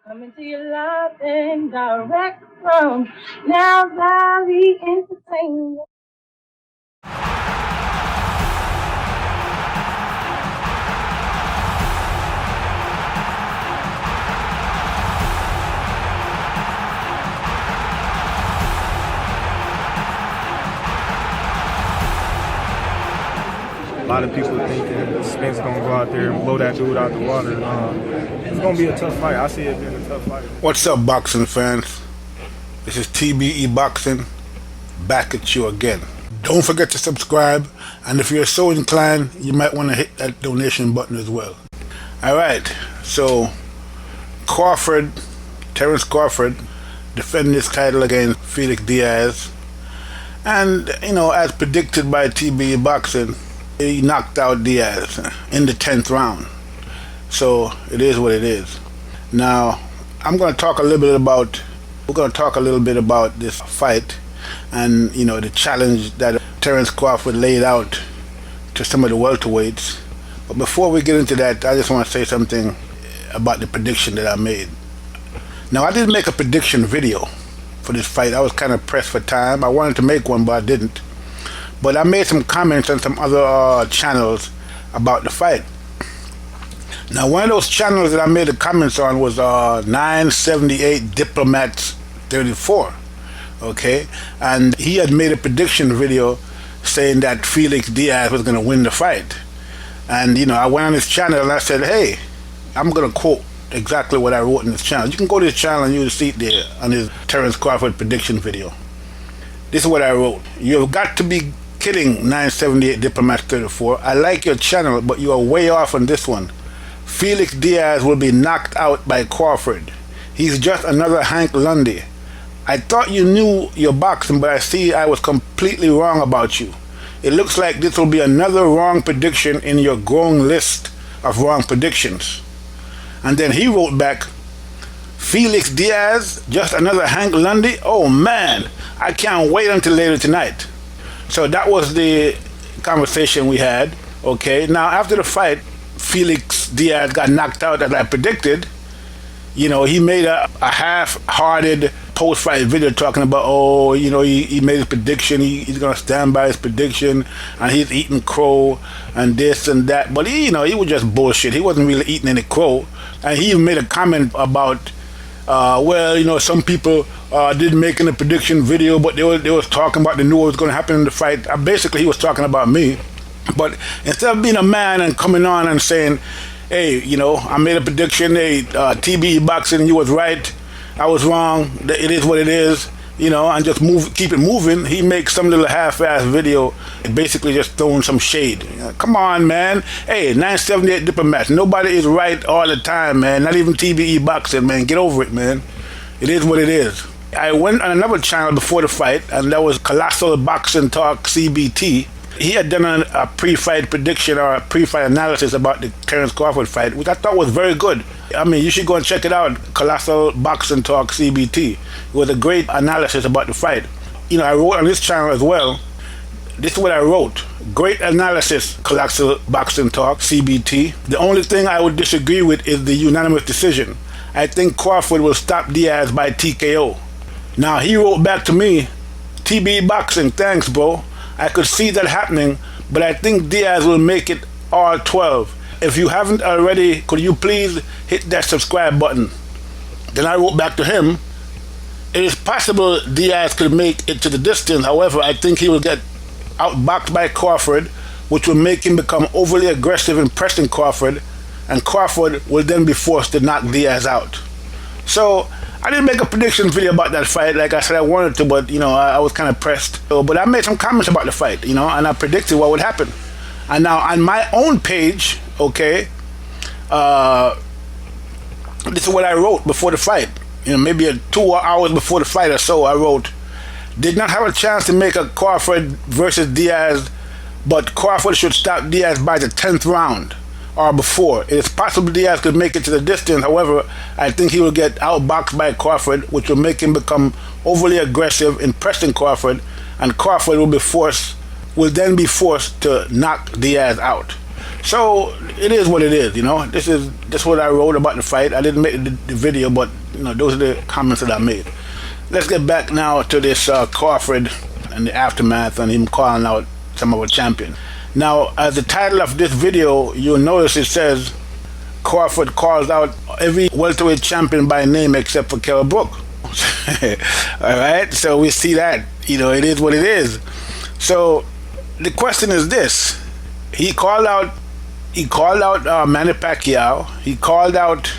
Coming to you live and direct from Now Valley Entertainment. A lot of people thinking Spence gonna go out there and blow that dude out the water. It's gonna be a tough fight. I see it being a tough fight. What's up, boxing fans? This is TBE Boxing, back at you again. Don't forget to subscribe, and if you're so inclined, you might want to hit that donation button as well. Alright, so Crawford, Terrence Crawford, defending his title against Felix Diaz. And, you know, as predicted by TBE Boxing, he knocked out Diaz in the 10th round. So it is what it is. Now, we're going to talk a little bit about this fight and, you know, the challenge that Terrence Crawford laid out to some of the welterweights. But before we get into that, I just want to say something about the prediction that I made. Now, I didn't make a prediction video for this fight. I was kind of pressed for time. I wanted to make one, but I didn't. But I made some comments on some other channels about the fight. Now, one of those channels that I made the comments on was 978 Diplomats 34. Okay, and he had made a prediction video saying that Felix Diaz was going to win the fight. And, you know, I went on his channel and I said, hey, I'm going to quote exactly what I wrote in this channel. You can go to his channel and you'll see it there on his Terrence Crawford prediction video. This is what I wrote. You've got to be kidding, 978 Diplomats 34. I like your channel, but you are way off on this one. Felix Diaz will be knocked out by Crawford. He's just another Hank Lundy. I thought you knew your boxing, but I see I was completely wrong about you. It looks like this will be another wrong prediction in your growing list of wrong predictions. And then he wrote back, Felix Diaz, just another Hank Lundy? Oh man, I can't wait until later tonight. So that was the conversation we had. Okay, now after the fight, Felix Diaz got knocked out as I predicted. You know, he made a half-hearted post-fight video talking about, oh, you know, he made his prediction, he's going to stand by his prediction, and he's eating crow, and this and that. But, he was just bullshit. He wasn't really eating any crow. And he even made a comment about, well, you know, some people didn't make a prediction video, but they was talking about, they knew what was going to happen in the fight. Basically, he was talking about me. But instead of being a man and coming on and saying, hey, you know, I made a prediction, hey, TBE Boxing, you was right, I was wrong, it is what it is, you know, and just keep it moving, he makes some little half-ass video and basically just throwing some shade. Come on, man. Hey, 978 Diplomats, nobody is right all the time, man, not even TBE Boxing, man. Get over it, man. It is what it is. I went on another channel before the fight, and that was Colossal Boxing Talk CBT. He had done a pre-fight prediction or a pre-fight analysis about the Terrence Crawford fight, which I thought was very good. I mean, you should go and check it out, Colossal Boxing Talk CBT. It was a great analysis about the fight. You know, I wrote on this channel as well. This is what I wrote. Great analysis, Colossal Boxing Talk CBT. The only thing I would disagree with is the unanimous decision. I think Crawford will stop Diaz by TKO. Now, he wrote back to me, TBE Boxing, thanks, bro. I could see that happening, but I think Diaz will make it all 12. If you haven't already, could you please hit that subscribe button? Then I wrote back to him, it is possible Diaz could make it to the distance. However, I think he will get outboxed by Crawford, which will make him become overly aggressive in pressing Crawford, and Crawford will then be forced to knock Diaz out. So I didn't make a prediction video about that fight. Like I said, I wanted to, but, you know, I was kind of pressed. But I made some comments about the fight, you know, and I predicted what would happen. And now on my own page, okay, this is what I wrote before the fight. You know, maybe 2 hours before the fight or so, I wrote, did not have a chance to make a Crawford versus Diaz, but Crawford should stop Diaz by the 10th round or before. It is possible Diaz could make it to the distance. However, I think he will get outboxed by Crawford, which will make him become overly aggressive in pressing Crawford, and Crawford will then be forced to knock Diaz out. So it is what it is, you know. This is what I wrote about the fight. I didn't make the video, but you know, those are the comments that I made. Let's get back now to this Crawford and the aftermath and him calling out some of our champions. Now, as the title of this video, you'll notice it says Crawford calls out every welterweight champion by name except for Kell Brook. All right, so we see that, you know, it is what it is. So the question is this: he called out Manny Pacquiao, he called out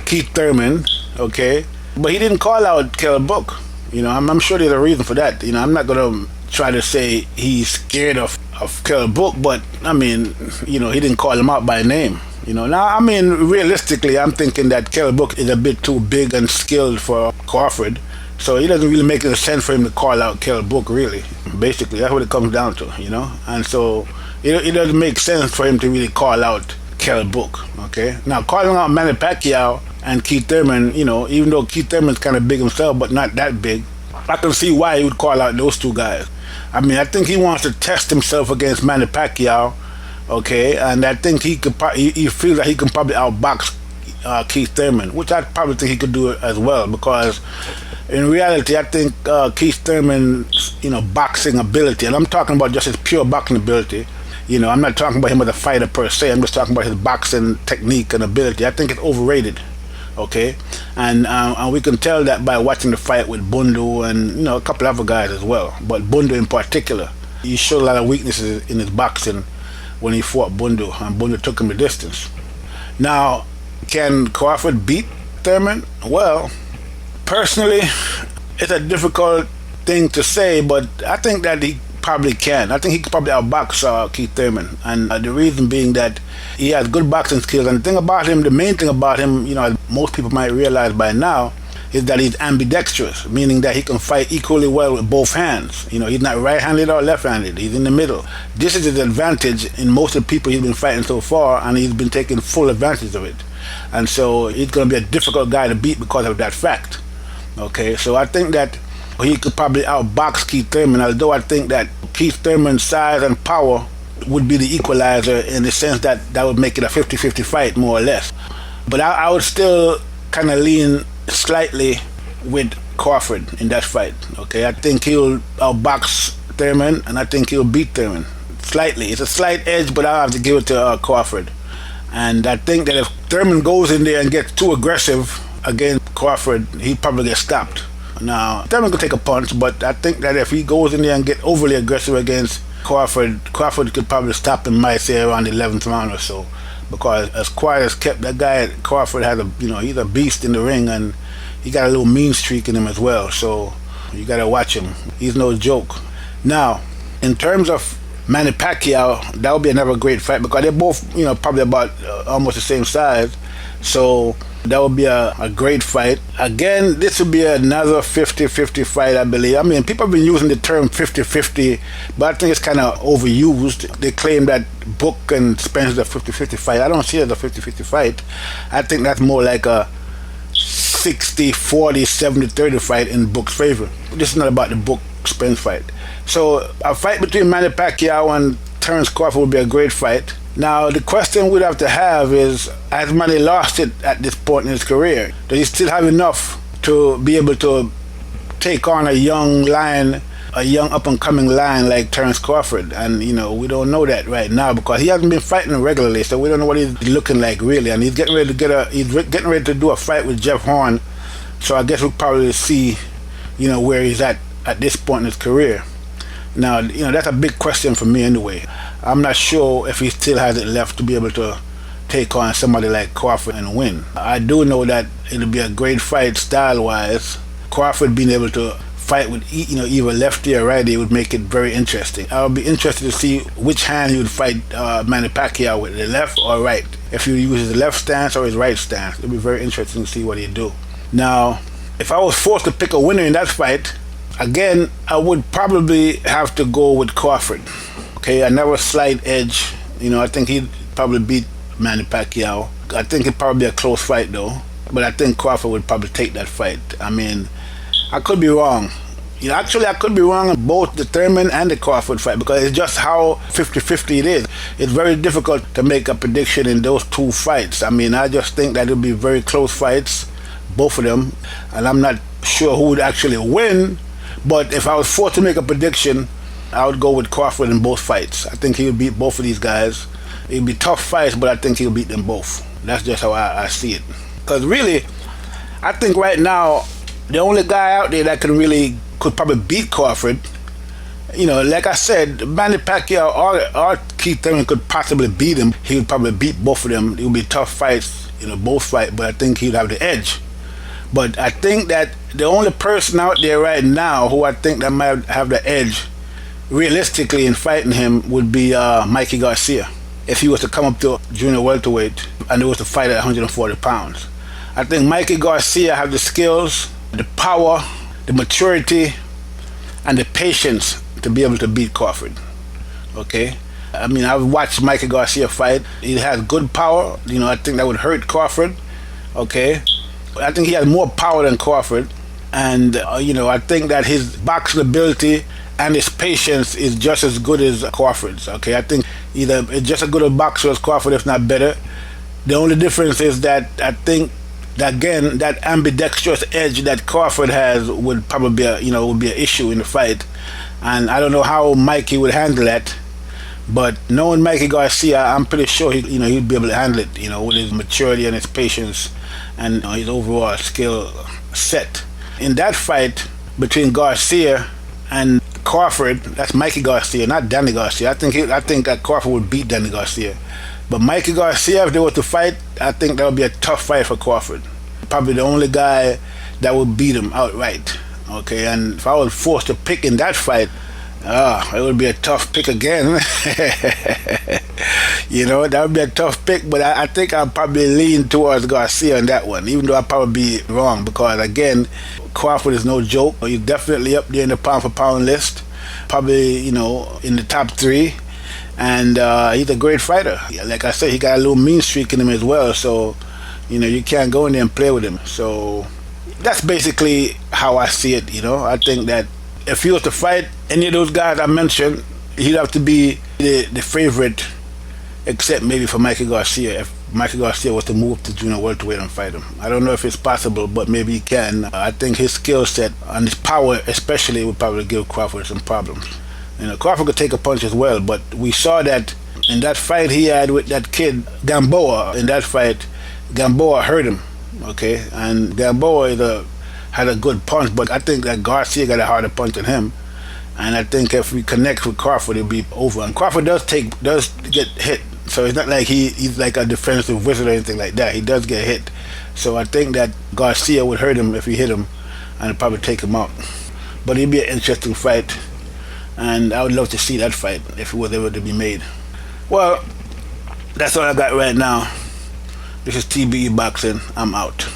Keith Thurman, okay, but he didn't call out Kell Brook. You know, I'm sure there's a reason for that. You know, I'm not gonna try to say he's scared of Kell Brook, but I mean, you know, he didn't call him out by name. You know, now I mean, realistically, I'm thinking that Kell Brook is a bit too big and skilled for Crawford, so it doesn't really make any sense for him to call out Kell Brook. Really, basically, that's what it comes down to. You know, and so it doesn't make sense for him to really call out Kell Brook. Okay, now calling out Manny Pacquiao and Keith Thurman, you know, even though Keith Thurman's kind of big himself, but not that big, I can see why he would call out those two guys. I mean, I think he wants to test himself against Manny Pacquiao, okay, and I think he feels that he can probably outbox Keith Thurman, which I probably think he could do as well, because in reality, I think Keith Thurman's, you know, boxing ability, and I'm talking about just his pure boxing ability. You know, I'm not talking about him as a fighter per se. I'm just talking about his boxing technique and ability. I think it's overrated. Okay, and we can tell that by watching the fight with Bundu and, you know, a couple other guys as well, but Bundu in particular, he showed a lot of weaknesses in his boxing when he fought Bundu, and Bundu took him the distance. Now, can Crawford beat Thurman? Well, personally, it's a difficult thing to say, but I think that he probably can. I think he could probably outbox Keith Thurman, and the reason being that he has good boxing skills. And the thing about him, the main thing about him, you know, as most people might realize by now, is that he's ambidextrous, meaning that he can fight equally well with both hands. You know, he's not right-handed or left-handed. He's in the middle. This is his advantage in most of the people he's been fighting so far, and he's been taking full advantage of it. And so he's going to be a difficult guy to beat because of that fact. Okay, so I think that he could probably outbox Keith Thurman, although I think that Keith Thurman's size and power would be the equalizer, in the sense that that would make it a 50-50 fight, more or less. But I would still kind of lean slightly with Crawford in that fight. Okay, I think he'll outbox Thurman, and I think he'll beat Thurman slightly. It's a slight edge, but I'll have to give it to Crawford. And I think that if Thurman goes in there and gets too aggressive against Crawford, he probably gets stopped. Now, Thurman could take a punch, but I think that if he goes in there and get overly aggressive against Crawford could probably stop him, might say, around the 11th round or so. Because as quiet as kept, that guy Crawford has he's a beast in the ring, and he got a little mean streak in him as well. So you gotta watch him. He's no joke. Now, in terms of Manny Pacquiao, that would be another great fight, because they're both, you know, probably about almost the same size. So that would be a great fight. Again, this would be another 50-50 fight, I believe. I mean, people have been using the term 50-50, but I think it's kind of overused. They claim that Brook and Spence is a 50-50 fight. I don't see it as a 50-50 fight. I think that's more like a 60-40, 70-30 fight in Brook's favor. This is not about the Brook-Spence fight. So a fight between Manny Pacquiao and Terrence Crawford would be a great fight. Now, the question we'd have to have is, has Manny lost it at this point in his career? Does he still have enough to be able to take on a young lion, a young up-and-coming lion like Terrence Crawford? And, you know, we don't know that right now, because he hasn't been fighting regularly, so we don't know what he's looking like, really. And he's getting ready to do a fight with Jeff Horn, so I guess we'll probably see, you know, where he's at this point in his career. Now, you know, that's a big question for me anyway. I'm not sure if he still has it left to be able to take on somebody like Crawford and win. I do know that it'll be a great fight style-wise. Crawford being able to fight with, you know, either lefty or righty would make it very interesting. I would be interested to see which hand he would fight Manny Pacquiao with, the left or right. If he uses the left stance or his right stance, it'd be very interesting to see what he'd do. Now, if I was forced to pick a winner in that fight, again, I would probably have to go with Crawford. Okay, another slight edge. You know, I think he'd probably beat Manny Pacquiao. I think it'd probably be a close fight though, but I think Crawford would probably take that fight. I mean, I could be wrong. You know, actually, I could be wrong on both the Thurman and the Crawford fight because it's just how 50-50 it is. It's very difficult to make a prediction in those two fights. I mean, I just think that it'll be very close fights, both of them, and I'm not sure who would actually win, but if I was forced to make a prediction, I would go with Crawford in both fights. I think he would beat both of these guys. It'd be tough fights, but I think he'll beat them both. That's just how I see it. Because really, I think right now, the only guy out there that could probably beat Crawford, you know, like I said, Manny Pacquiao or Keith Thurman could possibly beat him. He would probably beat both of them. It would be tough fights, you know, both fights, but I think he'd have the edge. But I think that the only person out there right now who I think that might have the edge realistically in fighting him would be Mikey Garcia. If he was to come up to junior welterweight and it was to fight at 140 pounds. I think Mikey Garcia have the skills, the power, the maturity, and the patience to be able to beat Crawford. Okay? I mean, I've watched Mikey Garcia fight. He has good power. You know, I think that would hurt Crawford. Okay? I think he has more power than Crawford. And, you know, I think that his boxing ability and his patience is just as good as Crawford's. Okay? I think either it's just as good a boxer as Crawford, if not better. The only difference is that I think that, again, that ambidextrous edge that Crawford has would probably be would be an issue in the fight, and I don't know how Mikey would handle that. But knowing Mikey Garcia, I'm pretty sure he'd be able to handle it. You know, with his maturity and his patience and his overall skill set. In that fight between Garcia and Crawford, that's Mikey Garcia, not Danny Garcia. I think that Crawford would beat Danny Garcia. But Mikey Garcia, if they were to fight, I think that would be a tough fight for Crawford. Probably the only guy that would beat him outright. Okay, and if I was forced to pick in that fight, it would be a tough pick again. You know, that would be a tough pick, but I think I'll probably lean towards Garcia on that one, even though I'll probably be wrong, because again, Crawford is no joke. He's definitely up there in the pound for pound list, probably, you know, in the top 3. And he's a great fighter. Like I said, he got a little mean streak in him as well. So, you know, you can't go in there and play with him. So that's basically how I see it, you know. I think that if he was to fight any of those guys I mentioned, he'd have to be the favorite, except maybe for Mikey Garcia. If Mikey Garcia was to move to junior welterweight and fight him. I don't know if it's possible, but maybe he can. I think his skill set and his power especially would probably give Crawford some problems. You know, Crawford could take a punch as well, but we saw that in that fight he had with that kid, Gamboa. In that fight, Gamboa hurt him, okay? And Gamboa had a good punch, but I think that Garcia got a harder punch than him. And I think if we connect with Crawford, it'll be over. And Crawford does get hit, so it's not like he's like a defensive wizard or anything like that. He does get hit. So I think that Garcia would hurt him if he hit him, and it'd probably take him out. But it'd be an interesting fight. And I would love to see that fight if it was ever to be made. Well, that's all I got right now. This is TBE Boxing. I'm out.